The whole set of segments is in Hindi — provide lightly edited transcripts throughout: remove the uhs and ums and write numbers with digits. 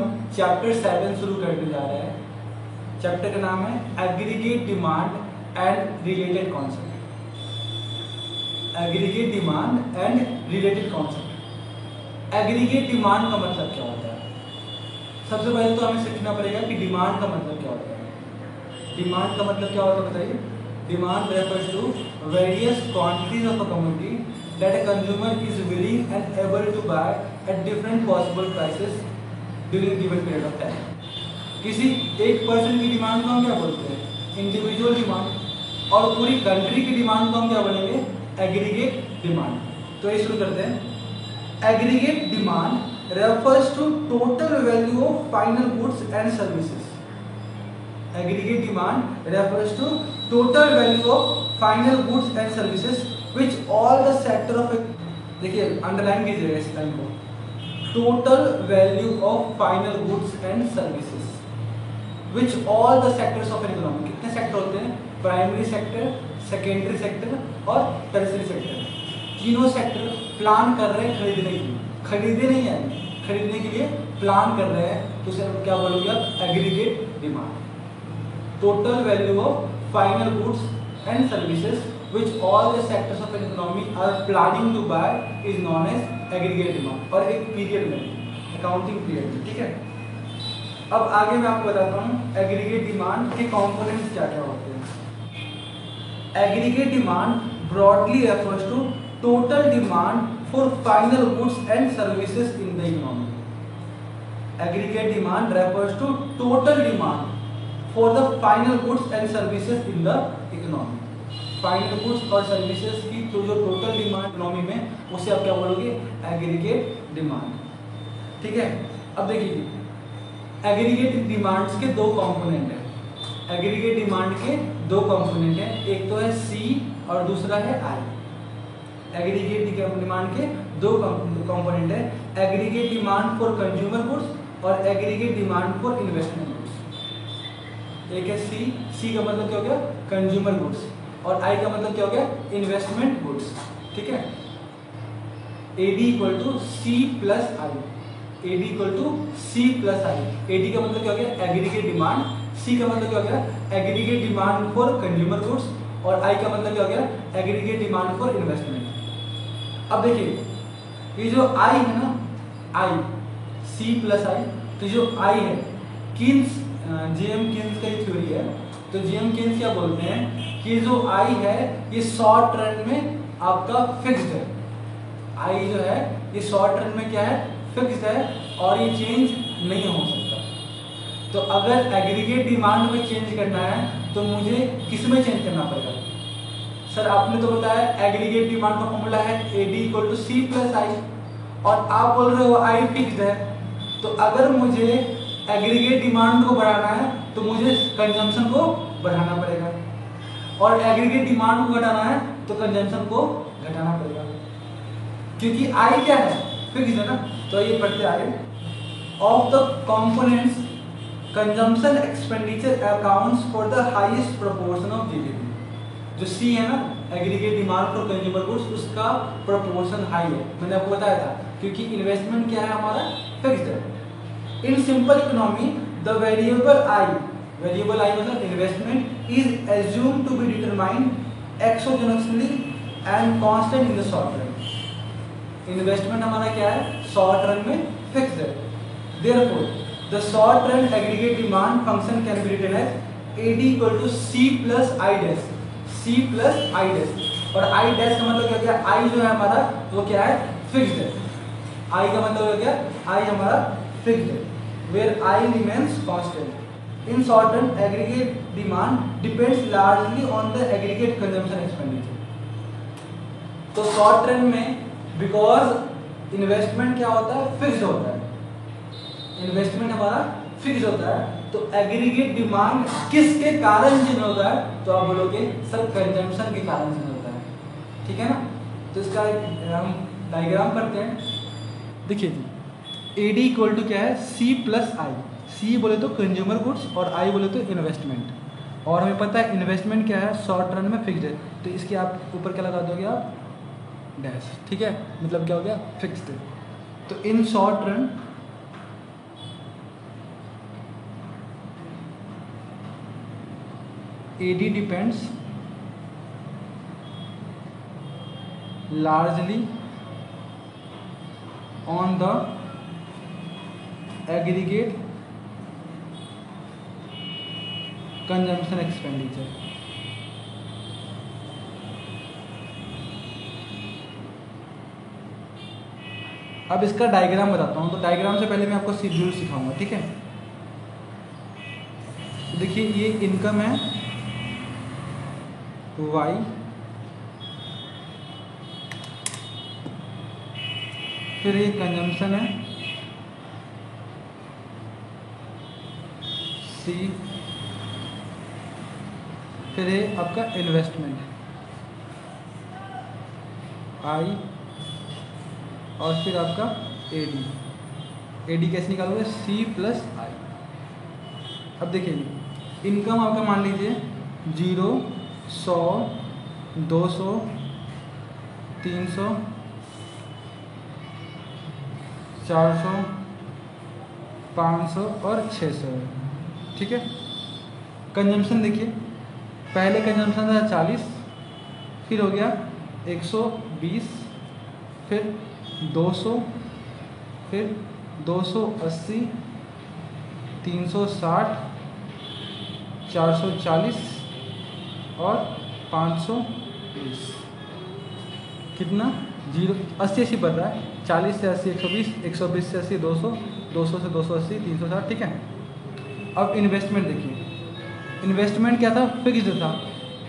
हम चैप्टर 7 शुरू करने जा रहे हैं। चैप्टर का नाम है aggregate demand and related concept. Aggregate demand and related concept. Aggregate demand का मतलब क्या होता है? सबसे पहले तो हमें सीखना पड़ेगा कि डिमांड का मतलब क्या होता है। डिमांड का मतलब क्या होता है बताइए। Demand refers to various quantities of a commodity that a consumer is willing and able to buy at different possible prices during given period of time। किसी एक पर्सन की डिमांड को हम क्या बोलते हैं? Individual demand. और पूरी कंट्री की डिमांड को हम क्या बोलेंगे? Aggregate demand. तो ये शुरू करते हैं। Aggregate demand refers to total value of final goods and services। Aggregate demand refers to total value of final goods and services which all the sector of, देखिए अंडरलाइन कीजिएगा इस लाइन को, total value of final goods and services which all the sectors of an economy। कितने सेक्टर होते हैं? प्राइमरी सेक्टर, सेकेंडरी सेक्टर और टर्शियरी सेक्टर। तीनों सेक्टर प्लान कर रहे हैं खरीदने के लिए, खरीदे नहीं है, खरीदने के लिए प्लान कर रहे हैं, तो उसे क्या बोलोगे आप? Aggregate demand. Total value of final goods and services which all the sectors of an economy are planning to buy is known as aggregate demand। और एक पीरियड में, अकाउंटिंग पीरियड में, ठीक है। अब आगे मैं आपको बताता हूँ एग्रीगेट डिमांड के कंपोनेंट्स क्या क्या होते हैं। Aggregate demand broadly refers to total demand for final goods and services in the economy. Aggregate demand refers to total demand for the final goods and services in the economy। Final goods और सर्विसेज की तो जो टोटल डिमांड इकोनॉमी में, उसे आप क्या बोलोगे? एग्रीगेट डिमांड, ठीक है। अब देखिए एग्रीगेट डिमांड्स के दो कंपोनेंट हैं। एग्रीगेट डिमांड के दो कंपोनेंट हैं, एक तो है सी और दूसरा है आई। एग्रीगेट डिमांड के दो कंपोनेंट है, aggregate demand for consumer goods और aggregate demand for investment goods. एक है सी, सी का मतलब क्या हो गया? कंज्यूमर गुड्स, और आई का मतलब क्या हो गया? इन्वेस्टमेंट गुड्स, ठीक है। AD equal to C plus I. AD equal to C plus I. AD का मतलब क्या हो गया? Aggregate demand. सी का मतलब क्या हो गया? Aggregate demand for consumer goods, और आई का मतलब क्या हो गया? Aggregate demand for investment. अब देखिए ये जो आई है ना, आई, सी प्लस आई, तो जो आई है किन्स, जेएम केन्स का ही थ्योरी है। तो जेएम केन्स क्या बोलते हैं कि जो आई है ये शॉर्ट रन में आपका फिक्स्ड है। आई जो है ये शॉर्ट रन में क्या है? फिक्स्ड है, और ये चेंज नहीं हो सकता। तो अगर एग्रीगेट डिमांड में चेंज करना है तो मुझे किस में चेंज करना पड़ेगा? सर आपने तो बताया एग्रीगेट डिमांड का फॉर्मूला है AD equal to C plus I, और आप बोल रहे हो आई फिक्स्ड है। तो अगर मुझे एग्रीगेट डिमांड को बढ़ाना है तो मुझे कंजम्पशन को बढ़ाना पड़ेगा, और एग्रीगेट डिमांड को घटाना है तो कंजम्पशन को घटाना पड़ेगा, क्योंकि आई क्या है? फिक्स्ड है ना। तो ये पढ़ते आगे। Of the components consumption expenditure accounts for the highest proportion of GDP. जो सी है ना, aggregate demand for consumer goods, उसका प्रोपोर्शन हाई है। मैंने आपको बताया था, क्योंकि इन्वेस्टमेंट क्या है हमारा? फिक्स्ड है। In simple economy, the variable I मतलब investment is assumed to be determined exogenously and constant in the short run। Investment हमारा क्या है? शॉर्ट रन में फिक्स्ड है। Therefore, the short run aggregate demand function can be written as AD equal to C plus I dash, C plus I dash। और I dash का मतलब क्या हो गया? I जो है हमारा वो क्या है? फिक्स्ड है। I का मतलब हो गया? I हमारा फिक्स्ड है, where I remains constant। In short run, aggregate demand depends largely on the aggregate consumption expenditure। तो शॉर्ट रन में बिकॉज इन्वेस्टमेंट क्या होता है? फिक्स्ड होता है। इन्वेस्टमेंट हमारा फिक्स्ड होता है, तो एग्रीगेट डिमांड किसके कारण जनरेट होता है? तो आप बोलोगे सर कंजम्पशन के कारण जनरेट होता है, ठीक है ना। तो इसका हम डायग्राम करते हैं। देखिए जी, एडी इक्वल टू क्या है? सी प्लस आई। सी बोले तो कंज्यूमर गुड्स और आई बोले तो इन्वेस्टमेंट, और हमें पता है इन्वेस्टमेंट क्या है? शॉर्ट रन में फिक्स्ड है, तो इसके आप ऊपर क्या लगा दोगे? आप डैश, ठीक है। मतलब क्या हो गया? फिक्स्ड। तो in short run AD depends largely on the aggregate consumption expenditure. अब इसका डायग्राम बताता हूँ। तो डायग्राम से पहले मैं आपको शेड्यूल सिखाऊंगा, ठीक है। तो देखिए ये इनकम है Y, फिर ये कंजम्पशन है C, फिर ये आपका इन्वेस्टमेंट I, और फिर आपका AD कैसे निकालोगे? C + I। अब देखिए इनकम आपका मान लीजिए 0, 100, 200, 300, 400, 500 और 600 है, ठीक है। कंजम्पशन देखिए, पहले कंजम्पशन था 40, फिर हो गया 120, फिर 200, फिर 280, 360, 440 और 520। कितना? 0, 80 बढ़ रहा है। 40 से 80 120, 120 से 80 200, 200 से 280 360, ठीक है। अब इन्वेस्टमेंट देखिए, इन्वेस्टमेंट क्या था? फिक्स्ड था।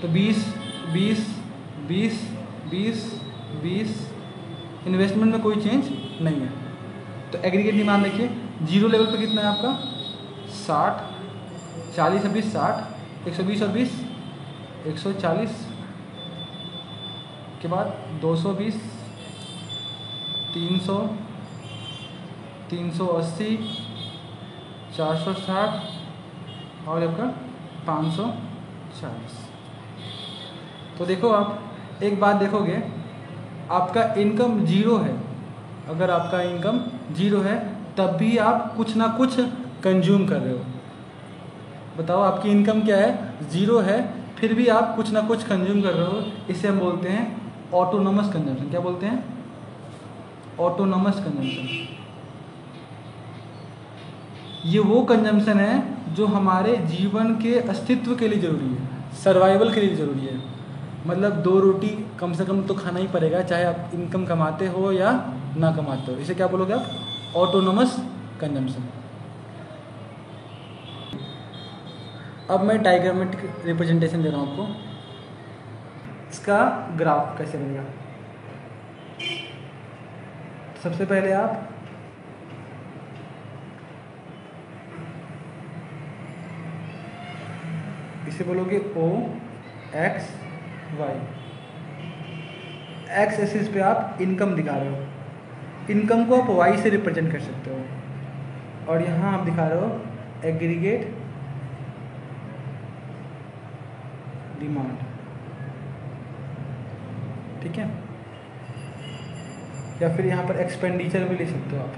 तो 20 20 20 20 20, इन्वेस्टमेंट में कोई चेंज नहीं है। तो एग्रीगेट डिमांड देखिए, जीरो लेवल पे कितना है आपका? 60, 40 से 20 60, 120 और 20 140 के बाद 220, 300, 380, 460 और आपका 540। तो देखो आप एक बात देखोगे, आपका इनकम 0 है। अगर आपका इनकम 0 है तब भी आप कुछ ना कुछ कंज्यूम कर रहे हो। बताओ आपकी इनकम क्या है? 0 है, फिर भी आप कुछ ना कुछ कंज्यूम कर रहे हो। इसे हम बोलते हैं ऑटोनोमस कंजम्पशन। क्या बोलते हैं? Autonomous consumption. ये वो कंजम्पशन है जो हमारे जीवन के अस्तित्व के लिए ज़रूरी है, सर्वाइवल के लिए ज़रूरी है। मतलब 2 रोटी कम से कम तो खाना ही पड़ेगा, चाहे आप इनकम कमाते हो या ना कमाते हो। इसे क्या बोलोगे आप? Autonomous consumption. अब मैं डायग्रामेटिक रिप्रेजेंटेशन दे रहा हूँ आपको। इसका ग्राफ कैसे बनेगा? सबसे पहले आप इसे बोलोगे OX Y। एक्स एक्सिस पे आप इनकम दिखा रहे हो, इनकम को आप Y से रिप्रेजेंट कर सकते हो, और यहाँ आप दिखा रहे हो एग्रीगेट डिमांड, ठीक है। या फिर यहाँ पर एक्सपेंडिचर भी ले सकते हो आप।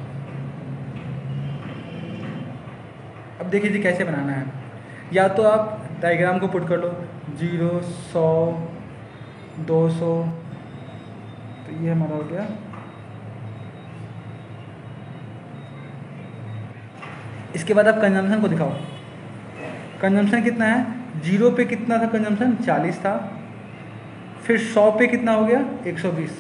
अब देखिए जी कैसे बनाना है। या तो आप डायग्राम को पुट कर लो, 0, 100, 200, तो ये हमारा हो गया। इसके बाद आप कंजम्पशन को दिखाओ। कंजम्पशन कितना है? 0 पे कितना था कंजम्पशन? 40 था। फिर 100 पे कितना हो गया? 120।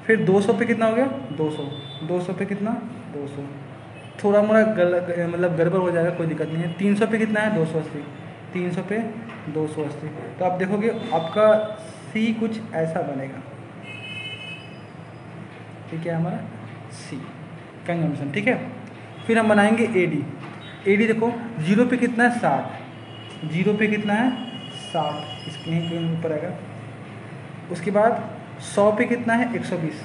फिर 200 पे कितना हो गया? 200। 200 पे कितना? 200। थोड़ा मोड़ा मतलब गड़बड़ हो जाएगा, कोई दिक्कत नहीं है। 300 पे कितना है? 280। 300 पे 280। तो आप देखोगे आपका C कुछ ऐसा बनेगा, ठीक है, हमारा C कंजम्पशन, ठीक है। फिर हम बनाएंगे AD। AD देखो 0 पे कितना है? 60। 0 पे कितना है? 60, इसके कहीं ऊपर आएगा। उसके बाद 100 पे कितना है? 120।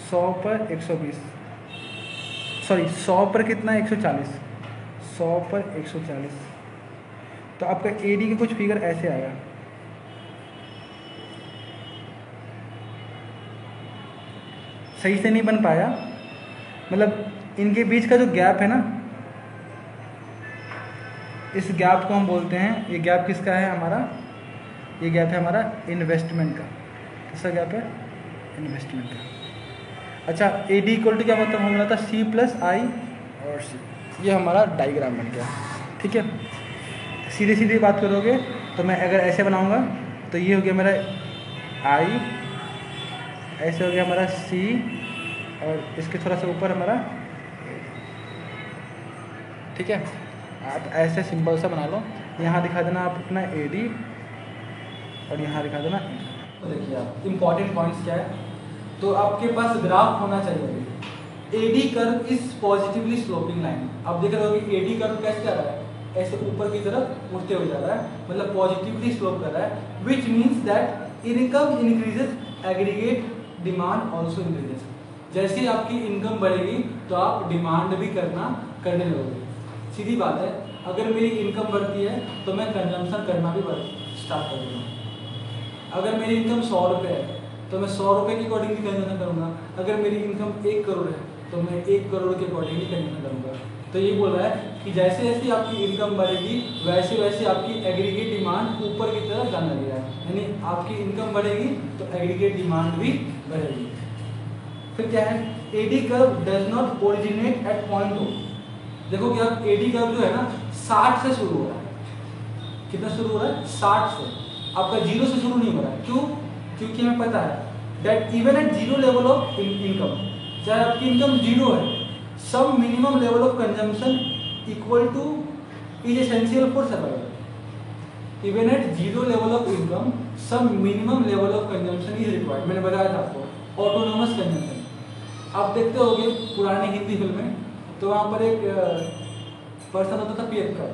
100 पर 120, सॉरी 100 पर कितना है? 140। 100 पर 140। तो आपका AD का कुछ फिगर ऐसे आएगा। सही से नहीं बन पाया, मतलब इनके बीच का जो गैप है ना, इस गैप को हम बोलते हैं, ये गैप किसका है हमारा, ये गैप है हमारा इन्वेस्टमेंट का। किसका गैप है, इन्वेस्टमेंट का। अच्छा AD इक्वल टू क्या मतलब हो रहा था, C प्लस I और C, ये हमारा डायग्राम बन गया। ठीक है, सीधे सीधे बात करोगे तो मैं अगर ऐसे बनाऊंगा तो ये हो गया मेरा I, ऐसे हो गया हमारा C और इसके थोड़ा सा ऊपर हमारा, ठीक है। आप ऐसे सिंपल सा बना लो, यहाँ दिखा देना आप अपना AD और यहाँ दिखा देना। तो देखिए आप इम्पॉर्टेंट पॉइंट्स क्या है, तो आपके पास ग्राफ होना चाहिए। AD curve is positively sloping line. आप देख रहे हो कि AD कर्व कैसे जा रहा है, ऐसे ऊपर की तरफ उठते हुए जा रहा है, मतलब पॉजिटिवली स्लोप कर रहा है, which means that income increases, aggregate demand also increases. जैसे आपकी इनकम बढ़ेगी तो आप डिमांड भी करने लगोगे। सीधी बात है, अगर मेरी इनकम बढ़ती है तो मैं कंजम्पशन करना भी स्टार्ट कर दूँगा। अगर मेरी इनकम 100 रुपये है तो मैं 100 रुपये के अकॉर्डिंगली कंजम्पशन करूँगा। अगर मेरी इनकम 1 करोड़ है तो मैं 1 करोड़ के अकॉर्डिंगली कंजम्पशन करूँगा। तो ये बोल रहा है कि जैसे जैसे आपकी इनकम बढ़ेगी वैसे वैसे आपकी एग्रीगेट डिमांड ऊपर की तरफ जाने लगेगा, यानी आपकी इनकम बढ़ेगी तो एग्रीगेट डिमांड भी बढ़ेगी। फिर क्या है, AD curve does not originate at point O। देखो कि आप AD कर्व जो है ना 60 से शुरू हो रहा है। कितना शुरू हो रहा है, 60 से, आपका 0 से शुरू नहीं हो रहा है। क्यों, क्योंकि हमें पता है that even at 0 level of income, चाहे आपकी इनकम 0 है, some minimum level of consumption equal to is essential for survival. Even at 0 level of income, some minimum level of consumption is required. मैंने बताया था आपको ऑटोनोमस कंजम्पशन। आप देखते होंगे पुरानी हिंदी फिल्में, तो वहाँ पर एक पर्सन होता था PF का,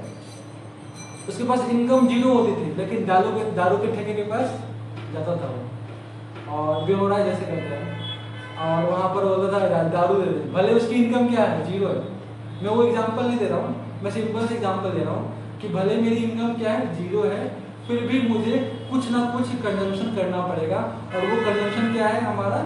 उसके पास इनकम 0 होती थी, लेकिन दारू के ठेके के पास जाता था वो, और बेहोरा जैसे करते हैं, और वहाँ पर बोलता था दारू दे दे, भले उसकी इनकम क्या है, 0 है। मैं वो एग्जांपल नहीं दे रहा हूँ, मैं सिंपल से एग्जांपल दे रहा हूँ कि भले मेरी इनकम क्या है, 0 है, फिर भी मुझे कुछ ना कुछ कंजम्पशन करना पड़ेगा, और वो कंजम्पशन क्या है हमारा,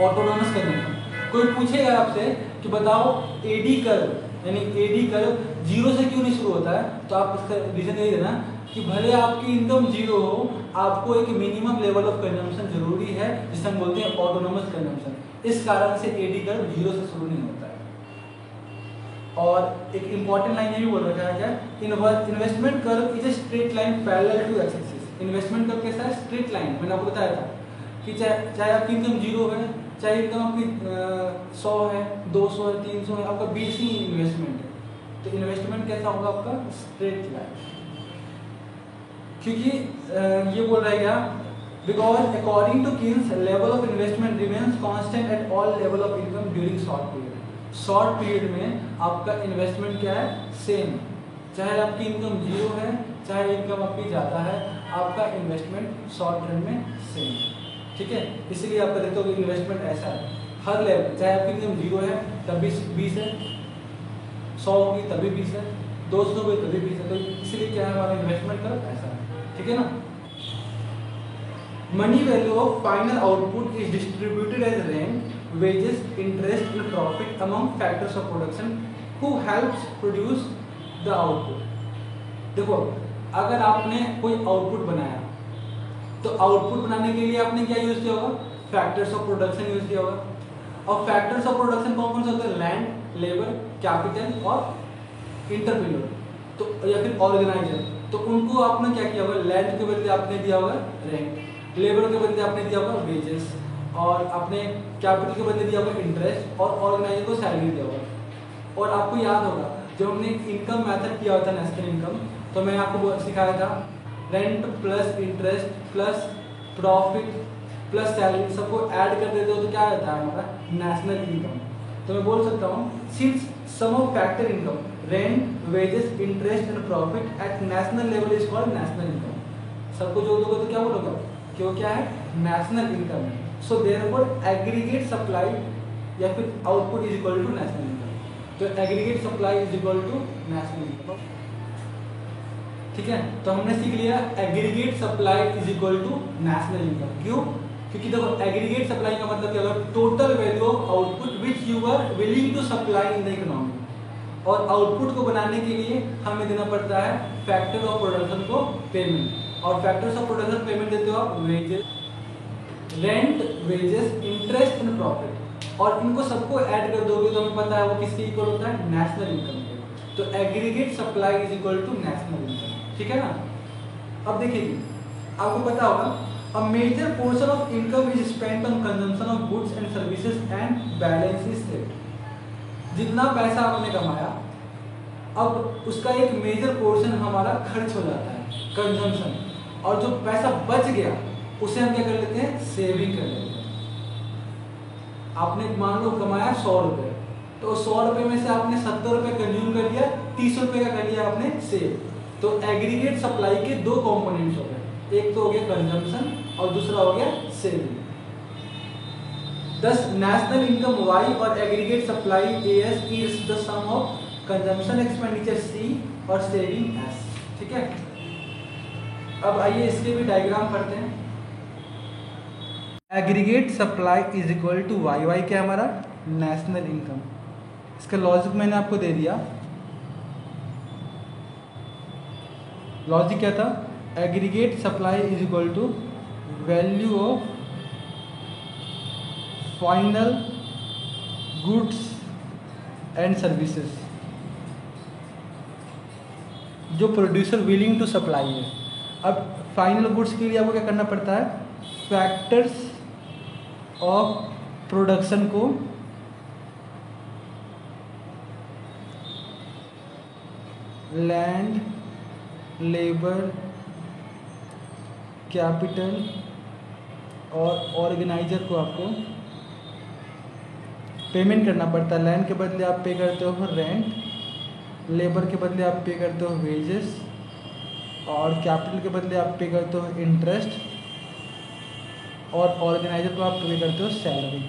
ऑटोनोमस कंजम्पशन। कोई पूछेगा आपसे कि बताओ AD कर्व, यानी AD कर्व 0 से क्यों नहीं शुरू होता है, तो आप इसका रीजन यही देना कि भले आपकी इनकम 0 हो, आपको एक मिनिमम लेवल ऑफ कंजम्पशन जरूरी है, जिसे हम बोलते हैं ऑटोनोमस कंजम्पशन। इस कारण से AD कर्व 0 से शुरू नहीं होता है। और एक इंपॉर्टेंट लाइन ये भी बोल रखा है क्या, investment curve is a straight line parallel to X axis. Investment curve कैसा है, स्ट्रेट लाइन। मैंने आपको बताया था कि चाहे आपकी इनकम 0 है, चाहे इनकम आपकी 100 है, 200 है, 300 है, आपका बेसिक इन्वेस्टमेंट है, तो इन्वेस्टमेंट कैसा होगा आपका, स्ट्रेट लाइन। क्योंकि ये बोल रहा है क्या, because according to Keynes level of investment remains constant at all level of income during short period. Short period में आपका इन्वेस्टमेंट क्या है, सेम, चाहे आपकी इनकम 0 है, चाहे इनकम आपकी ज़्यादा है, आपका इन्वेस्टमेंट शॉर्ट रन में सेम। ठीक है, इसलिए आप देखते हो कि इन्वेस्टमेंट ऐसा है हर लेवल, चाहे आपकी इनकम 0 है तब भी 20 है, 100 होगी तभी 20 है, 200 होगी तभी 20 है। तो इसलिए क्या है, हमारा इन्वेस्टमेंट का ऐसा है। ठीक है ना। Money value of final output is distributed as rent, wages, interest and profit among factors of production who helps produce the output। देखो, अगर आपने कोई आउटपुट बनाया तो आउटपुट बनाने के लिए आपने क्या यूज किया होगा, फैक्टर्स ऑफ प्रोडक्शन यूज किया होगा। और फैक्टर्स ऑफ प्रोडक्शन कौन कौन से होते हैं, लैंड, लेबर, कैपिटल और इंटरप्रीन्योर, तो या फिर ऑर्गेनाइजर। तो उनको आपने क्या किया होगा, लैंड के बदले आपने दिया होगा रेंट, लेबर के बदले आपने दिया होगा वेजेस, और अपने कैपिटल के बदले दिया होगा इंटरेस्ट, और ऑर्गेनाइजर को सैलरी दिया होगा। और आपको याद होगा जब हमने इनकम मेथड किया होता नेशनल इनकम, तो मैंने आपको सिखाया था rent plus interest plus profit plus salary, सबको ऐड कर देते हो तो क्या रहता है हमारा नेशनल इनकम। तो मैं बोल सकता हूँ since sum of factor income, rent, wages, interest and profit at national level is called national income. सबको जोड़ दोगे तो क्या बोलोगे कि वो क्या है, नेशनल इनकम है। सो देयरफॉर एग्रीगेट सप्लाई या फिर output is equal to national income. तो aggregate supply is equal to national income. ठीक है, तो हमने सीख लिया aggregate supply is equal to national income. क्यों, क्योंकि देखो एग्रीगेट सप्लाई का मतलब क्या होगा, total value of output which you are willing to supply in the economy. और आउटपुट को बनाने के लिए हमें देना पड़ता है फैक्टर ऑफ प्रोडक्शन को पेमेंट, और फैक्टर्स ऑफ प्रोडक्शन पेमेंट देते हो आप wages, rent, wages, interest and profit, और इनको सबको ऐड कर दोगे तो हमें पता है वो किसके इक्वल होता है, नेशनल इनकम के। तो aggregate supply is equal to national income, ठीक है ना। अब देखिए आपको पता होगा a major portion of income is spent on consumption of goods and services and balance is set। जितना पैसा आपने कमाया अब उसका एक मेजर पोर्शन हमारा खर्च हो जाता है कंजम्पशन, और जो पैसा बच गया उसे हम क्या कर लेते हैं, सेविंग कर लेते हैं। आपने मान लो कमाया 100 रुपये, तो 100 रुपये में से आपने 70 रुपये कंज्यूम कर लिया, 30 रुपये का कर लिया आपने सेव। तो एग्रीगेट सप्लाई के दो कंपोनेंट्स हो गए, एक तो हो गया कंजम्पशन और दूसरा हो गया saving. Thus national income Y और aggregate supply S is the sum of consumption expenditure C और सेविंग एस, ठीक है। अब आइए इसके भी डायग्राम पढ़ते हैं। Aggregate supply is equal to Y, Y क्या हमारा नेशनल इनकम। इसका लॉजिक मैंने आपको दे दिया। लॉजिक क्या था, aggregate supply is equal to value of final goods and services जो प्रोड्यूसर विलिंग टू सप्लाई है। अब फाइनल गुड्स के लिए आपको क्या करना पड़ता है, फैक्टर्स ऑफ प्रोडक्शन को लैंड, लेबर, कैपिटल और ऑर्गेनाइजर को आपको पेमेंट करना पड़ता है। लैंड के बदले आप पे करते हो रेंट, लेबर के बदले आप पे करते हो वेजेस, और कैपिटल के बदले आप पे करते हो इंटरेस्ट, और ऑर्गेनाइजर को आप पे करते हो सैलरी।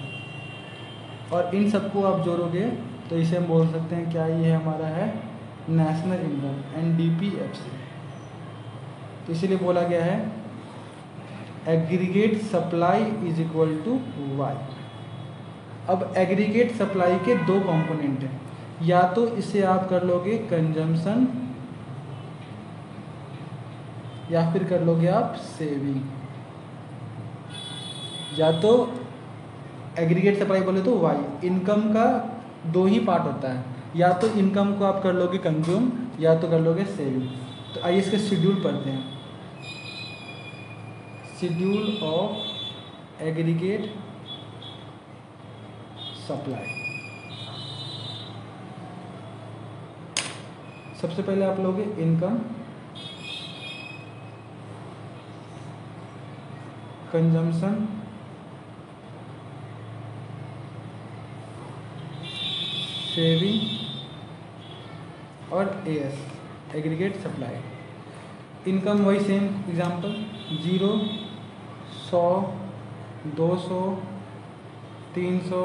और इन सबको आप जोड़ोगे तो इसे हम बोल सकते हैं क्या, ये हमारा है नेशनल इनकम NDPFC। तो इसीलिए बोला गया है aggregate supply is equal to Y. अब एग्रीगेट सप्लाई के दो कंपोनेंट हैं, या तो इसे आप कर लोगे कंजम्पशन या फिर कर लोगे आप सेविंग। या तो एग्रीगेट सप्लाई बोले तो वाई, इनकम का दो ही पार्ट होता है, या तो इनकम को आप कर लोगे कंज्यूम या तो कर लोगे सेविंग। तो आइए इसके शेड्यूल पढ़ते हैं। Schedule of aggregate supply. सबसे पहले आप लोगे इनकम, कंजम्पशन, सेविंग और एएस एग्रीगेट सप्लाई। इनकम वही सेम एग्जांपल 0, 100, 200, 300,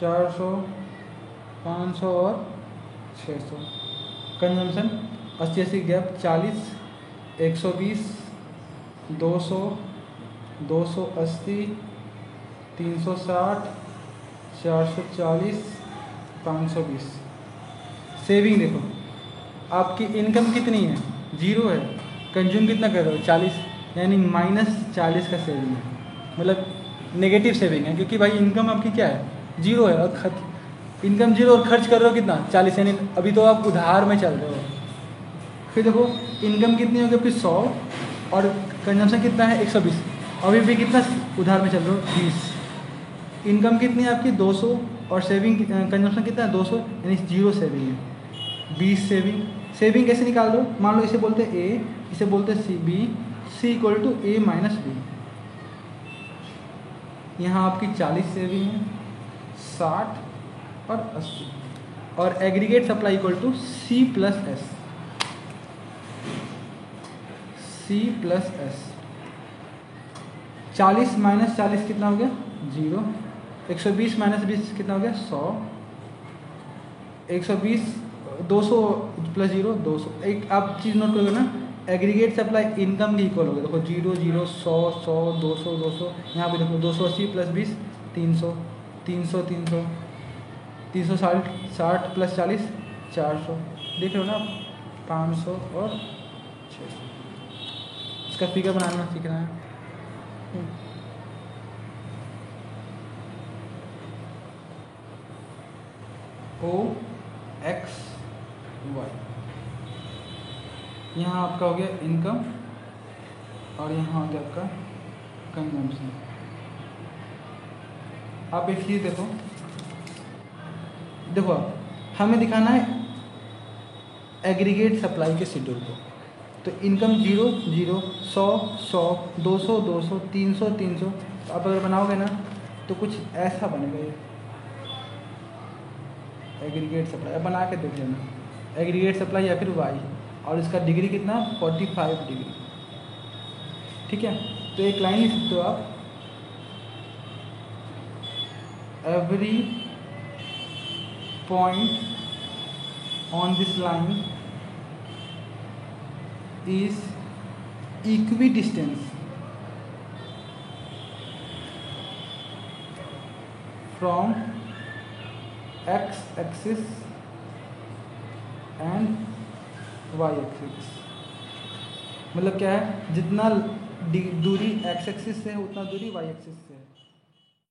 400, 500 और 600। Consumption 80-80 gap 40, 120, 200, 280, 360, 440, 520। सेविंग देखो आपकी इनकम कितनी है, 0 है, कंज्यूम कितना कर रहे हो 40, यानी -40 का सेविंग है, मतलब नेगेटिव सेविंग है, क्योंकि भाई इनकम आपकी क्या है 0 है और इनकम 0 और खर्च कर रहे हो कितना 40, यानी अभी तो आप उधार में चल रहे हो। फिर देखो इनकम कितनी होगी आपकी 100 और कंजम्पशन कितना है 120, अभी भी कितना उधार में चल रहे हो 20। इनकम कितनी है आपकी 200 और सेविंग कंजम्पशन कितना है 200, यानी 0 सेविंग है, 20 सेविंग। सेविंग कैसे निकाल दो, मान लो इसे बोलते हैं ए, इसे बोलते हैं C, B, C equal to A minus B. यहाँ आपकी 40 सेविंग है, 60 और 80, और aggregate supply equal to C plus S, C plus S. 40 minus 40 कितना हो गया 0, 120 माइनस 20 कितना हो गया 100, 120, 200 प्लस 0 200। एक आप चीज़ नोट करोगे ना, एग्रीगेट सप्लाई इनकम के इक्वल हो गया। देखो 0 0 100 100 200 200, यहाँ पे देखो 280 प्लस 20 300, 300 300, 360 60 प्लस 40 400, देख रहे हो ना, 500 और 600। इसका फिगर बनाना सीखना है। O X Y, यहाँ आपका हो गया इनकम और यहाँ हो गया आपका कंजम्पशन। आप एक चीज़ देखो, आप हमें दिखाना है एग्रीगेट सप्लाई के शेड्यूल को। तो इनकम 0 0, 100 100, 200 200, 300 300। तो आप अगर बनाओगे ना तो कुछ ऐसा बनेगा ये एग्रीगेट सप्लाई। अब बना के देख लेना एग्रीगेट सप्लाई या फिर वाई, और इसका डिग्री कितना 45 डिग्री, ठीक है। तो एक लाइन लिख सकते हो आप, every point on this line is equidistant from x axis and y axis। मतलब क्या है, जितना दूरी x एक्सिस से है उतना दूरी y एक्सिस से है।